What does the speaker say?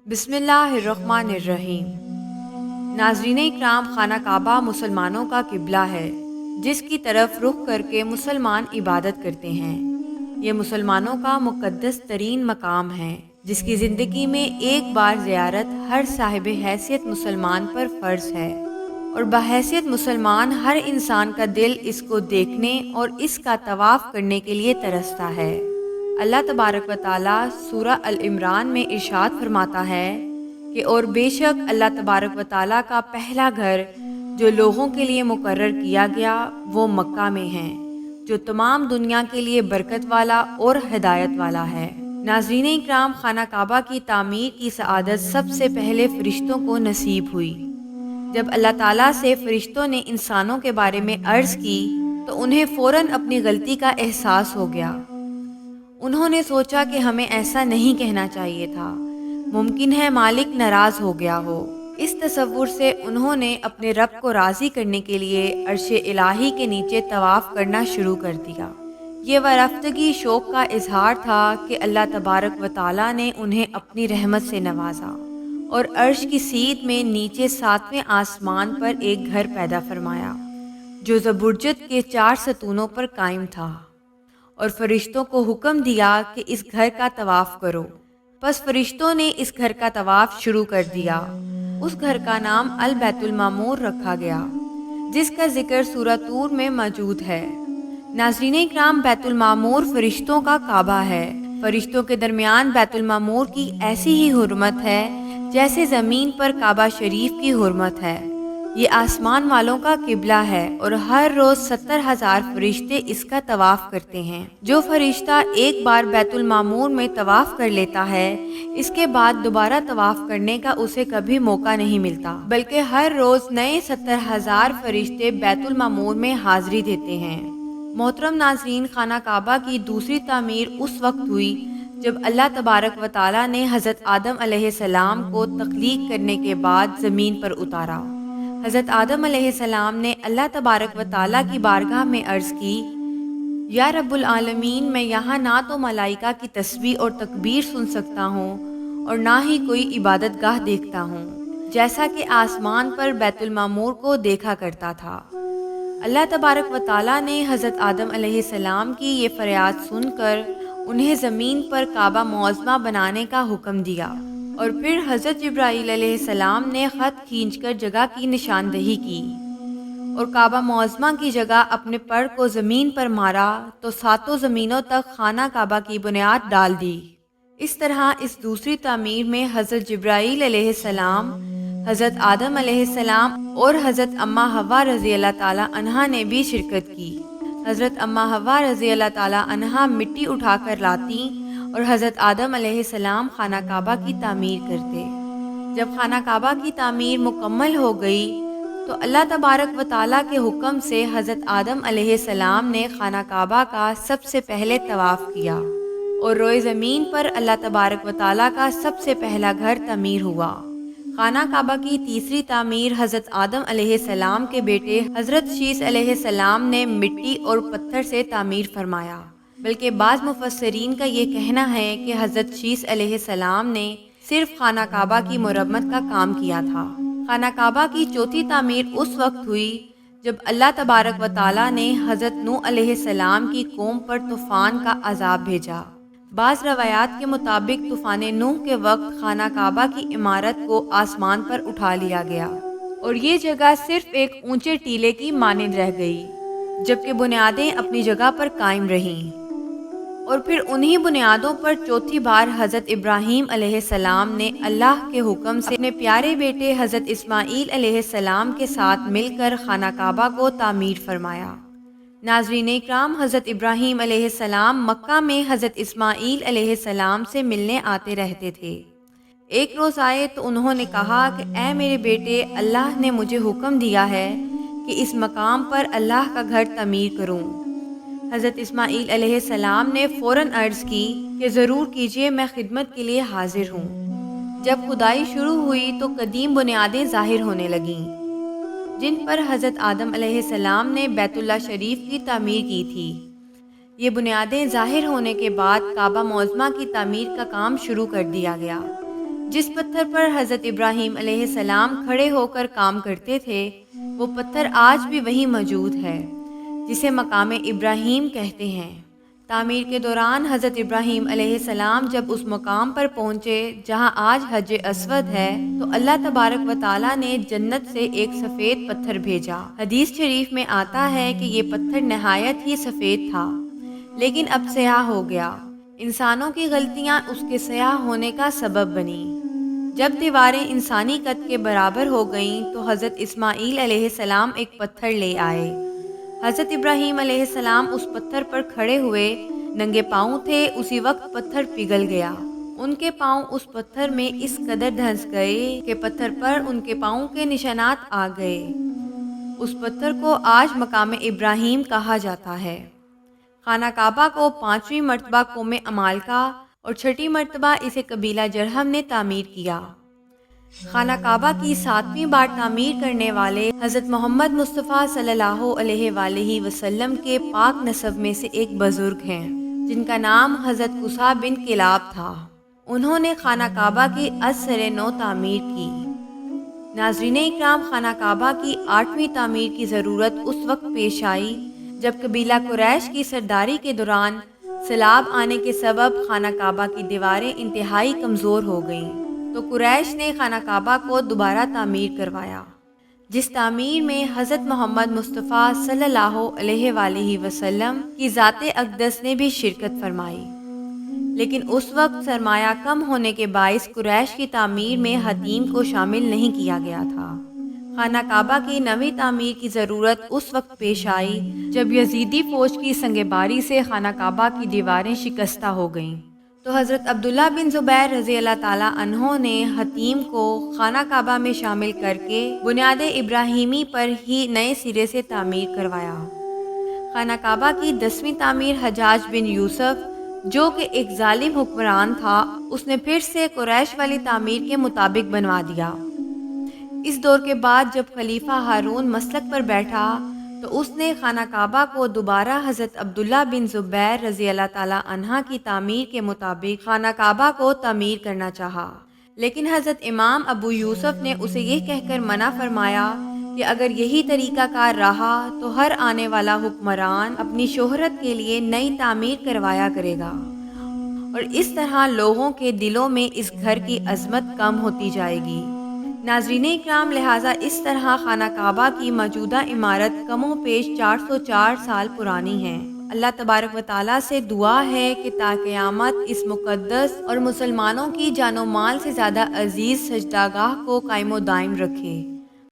बिस्मिल्लाहिर्रहमानिर्रहीम। नाज़रीन इकराम, खाना काबा मुसलमानों का किबला है जिसकी तरफ रुख करके मुसलमान इबादत करते हैं। ये मुसलमानों का मुक़द्दस तरीन मकाम है जिसकी ज़िंदगी में एक बार ज़ियारत हर साहिब हैसियत मुसलमान पर फ़र्ज़ है और बहैसियत मुसलमान हर इंसान का दिल इसको देखने और इसका तवाफ़ करने के लिए तरसता है। अल्लाह तबारक व ताला सूरह अल इमरान में इरशाद फरमाता है कि और बेशक अल्लाह तबारक व ताला का पहला घर जो लोगों के लिए मुकर्रर किया गया वो मक्का में है, जो तमाम दुनिया के लिए बरकत वाला और हिदायत वाला है। नाज़रीन इकराम, खाना काबा की तामीर की सआदत सबसे पहले फ़रिश्तों को नसीब हुई। जब अल्लाह ताला से फ़रिश्तों ने इंसानों के बारे में अर्ज़ की तो उन्हें फ़ौरन अपनी गलती का एहसास हो गया। उन्होंने सोचा कि हमें ऐसा नहीं कहना चाहिए था, मुमकिन है मालिक नाराज़ हो गया हो। इस तसव्वुर से उन्होंने अपने रब को राज़ी करने के लिए अर्शे इलाही के नीचे तवाफ़ करना शुरू कर दिया। ये वरफ्तगी शौक़ का इजहार था कि अल्लाह तबारक व ताला ने उन्हें अपनी रहमत से नवाजा और अर्श की सीध में नीचे 7वें आसमान पर एक घर पैदा फरमाया जो ज़बरजद के 4 सतूनों पर कायम था और फरिश्तों को हुक्म दिया कि इस घर का तवाफ़ करो। बस फरिश्तों ने इस घर का तवाफ़ शुरू कर दिया। उस घर का नाम अल बैतुल मामूर रखा गया जिसका जिक्र सूरह तूर में मौजूद है। नाज़रीन इकराम, बैतुल मामूर फरिश्तों का काबा है। फरिश्तों के दरमियान बैतुल मामूर की ऐसी ही हुर्मत है जैसे ज़मीन पर काबा शरीफ की हुर्मत है। ये आसमान वालों का किबला है और हर रोज़ 70,000 फरिश्ते इसका तवाफ़ करते हैं। जो फरिश्ता एक बार बैतुल मामूर में तवाफ़ कर लेता है, इसके बाद दोबारा तवाफ़ करने का उसे कभी मौका नहीं मिलता, बल्कि हर रोज़ नए 70,000 फरिश्ते बैतुल मामूर में हाज़िरी देते हैं। मोहतरम नाज़रीन, खाना काबा की दूसरी तामीर उस वक्त हुई जब अल्लाह तबारक व ताला ने हज़रत आदम अलैहिस्सलाम को तख्लीक करने के बाद ज़मीन पर उतारा। हज़रत आदम अलैहिस्सलाम ने अल्लाह तबारक व ताला की बारगाह में अर्ज़ की, या रब्बुल आलमीन, मैं यहाँ ना तो मलाइका की तस्बीह और तकबीर सुन सकता हूँ और ना ही कोई इबादत गाह देखता हूँ जैसा कि आसमान पर बैतुल मामूर को देखा करता था। अल्लाह तबारक व ताला ने हज़रत आदम अलैहिस्सलाम की ये फरियाद सुनकर उन्हें ज़मीन पर काबा मुअज़्ज़मा बनाने का हुक्म दिया और फिर हज़रत जिब्राईल अलैहिस्सलाम ने ख़त खींचकर जगह की निशानदही की और काबा मुअज़्ज़मा की जगह अपने पर को ज़मीन पर मारा तो 7 ज़मीनों तक खाना काबा की बुनियाद डाल दी। इस तरह इस दूसरी तामीर में हज़रत जिब्राईल अलैहिस्सलाम, हज़रत आदम अलैहिस्सलाम और हज़रत अम्मा हव्वा रज़ी अल्लाह ताला अन्हा ने भी शिरकत की। हज़रत अम्मा हव्वा रज़ी अल्लाह ताला अन्हा मिट्टी उठाकर लाती और हज़रत आदम अलैहिस्सलाम खाना काबा की तामीर करते। जब खाना काबा की तामीर मुकम्मल हो गई तो अल्लाह तबारक व ताला के हुक्म से हज़रत आदम अलैहिस्सलाम ने खाना काबा का सबसे पहले तवाफ़ किया और रोए ज़मीन पर अल्लाह तबारक व ताला का सबसे पहला घर तमीर हुआ। खाना काबा की तीसरी तामीर हज़रत आदम अलैहिस्सलाम के बेटे हज़रत शीस अलैहिस्सलाम ने मिट्टी और पत्थर से तामीर फरमाया, बल्कि बाज़ मुफस्सिरीन का ये कहना है कि हज़रत शीस अलैहिस्सलाम ने सिर्फ खाना काबा की मुरम्मत का काम किया था। खाना काबा की चौथी तामीर उस वक्त हुई जब अल्लाह तबारक व ताला ने हज़रत नूह अलैहिस्सलाम की कौम पर तूफ़ान का अज़ाब भेजा। बाज़ रवायात के मुताबिक तूफ़ान नूह के वक्त खाना काबा की इमारत को आसमान पर उठा लिया गया और ये जगह सिर्फ एक ऊंचे टीले की मानिंद रह गई, जबकि बुनियादें अपनी जगह पर कायम रहीं। और फिर उन्हीं बुनियादों पर चौथी बार हज़रत इब्राहीम अलैहिस्सलाम ने अल्लाह के हुक्म से अपने प्यारे बेटे हज़रत इस्माईल अलैहिस्सलाम के साथ मिलकर खाना काबा को तामीर फरमाया। नाज़रीन इकराम, हज़रत इब्राहीम अलैहिस्सलाम मक्का में हज़रत इस्माईल अलैहिस्सलाम से मिलने आते रहते थे। एक रोज़ आए तो उन्होंने कहा कि ऐ मेरे बेटे, अल्लाह ने मुझे हुक्म दिया है कि इस मकाम पर अल्लाह का घर तमीर करूं। हज़रत इस्माईल अलैहिस्सलाम ने फ़ौरन अर्ज़ की कि ज़रूर कीजिए, मैं खिदमत के लिए हाजिर हूँ। जब खुदाई शुरू हुई तो कदीम बुनियादें ज़ाहिर होने लगीं जिन पर हज़रत आदम अलैहिस्सलाम ने बैतुल्लाह शरीफ की तामीर की थी। ये बुनियादें ज़ाहिर होने के बाद काबा मुअज़्ज़मा की तामीर का काम शुरू कर दिया गया। جس پتھر پر حضرت ابراہیم علیہ السلام کھڑے ہو کر کام کرتے تھے، وہ پتھر آج بھی وہیں موجود ہے، جسے مقام ابراہیم کہتے ہیں۔ تعمیر کے دوران حضرت ابراہیم علیہ السلام جب اس مقام پر پہنچے جہاں آج حجر اسود ہے، تو اللہ تبارک و تعالیٰ نے جنت سے ایک سفید پتھر بھیجا۔ حدیث شریف میں آتا ہے کہ یہ پتھر نہایت ہی سفید تھا، لیکن اب سیاہ ہو گیا۔ انسانوں کی غلطیاں اس کے سیاہ ہونے کا سبب بنی۔ جب دیواریں انسانی قد کے برابر ہو گئیں تو حضرت اسماعیل علیہ السلام ایک پتھر لے آئے۔ حضرت ابراہیم علیہ السلام اس پتھر پر کھڑے ہوئے، ننگے پاؤں تھے، اسی وقت پتھر پگھل گیا۔ ان کے پاؤں اس پتھر میں اس قدر دھنس گئے کہ پتھر پر ان کے پاؤں کے نشانات آ گئے۔ اس پتھر کو آج مقام ابراہیم کہا جاتا ہے۔ خانہ کعبہ کو 5ویں مرتبہ قوم عمالقہ اور 6ٹھی مرتبہ اسے قبیلہ جرہم نے تعمیر کیا۔ خانہ کعبہ کی 7ویں بار تعمیر کرنے والے حضرت محمد مصطفیٰ صلی اللہ علیہ وآلہ وسلم کے پاک نسب میں سے ایک بزرگ ہیں، جن کا نام حضرت قصہ بن کلاب تھا۔ انہوں نے خانہ کعبہ کی از سر نو تعمیر کی۔ ناظرین اکرام، خانہ کعبہ کی 8ویں تعمیر کی ضرورت اس وقت پیش آئی جب قبیلہ قریش کی سرداری کے دوران سیلاب آنے کے سبب خانہ کعبہ کی دیواریں انتہائی کمزور ہو گئیں، تو قریش نے خانہ کعبہ کو دوبارہ تعمیر کروایا، جس تعمیر میں حضرت محمد مصطفیٰ صلی اللہ علیہ وآلہ وسلم کی ذات اقدس نے بھی شرکت فرمائی۔ لیکن اس وقت سرمایہ کم ہونے کے باعث قریش کی تعمیر میں حتیم کو شامل نہیں کیا گیا تھا۔ خانہ کعبہ کی 9ویں تعمیر کی ضرورت اس وقت پیش آئی جب یزیدی فوج کی سنگ باری سے خانہ کعبہ کی دیواریں شکستہ ہو گئیں، تو حضرت عبداللہ بن زبیر رضی اللہ تعالیٰ عنہ نے حتیم کو خانہ کعبہ میں شامل کر کے بنیاد ابراہیمی پر ہی نئے سرے سے تعمیر کروایا۔ خانہ کعبہ کی 10ویں تعمیر حجاج بن یوسف، جو کہ ایک ظالم حکمران تھا، اس نے پھر سے قریش والی تعمیر کے مطابق بنوا دیا۔ اس دور کے بعد جب خلیفہ ہارون مسلک پر بیٹھا تو اس نے خانہ کعبہ کو دوبارہ حضرت عبداللہ بن زبیر رضی اللہ تعالیٰ عنہ کی تعمیر کے مطابق خانہ کعبہ کو تعمیر کرنا چاہا، لیکن حضرت امام ابو یوسف نے اسے یہ کہہ کر منع فرمایا کہ اگر یہی طریقہ کار رہا تو ہر آنے والا حکمران اپنی شہرت کے لیے نئی تعمیر کروایا کرے گا، اور اس طرح لوگوں کے دلوں میں اس گھر کی عظمت کم ہوتی جائے گی۔ ناظرین اکرام، لہٰذا اس طرح خانہ کعبہ کی موجودہ عمارت کم و بیش 404 سال پرانی ہے۔ اللہ تبارک و تعالیٰ سے دعا ہے کہ تا قیامت اس مقدس اور مسلمانوں کی جان و مال سے زیادہ عزیز سجدہ گاہ کو قائم و دائم رکھے۔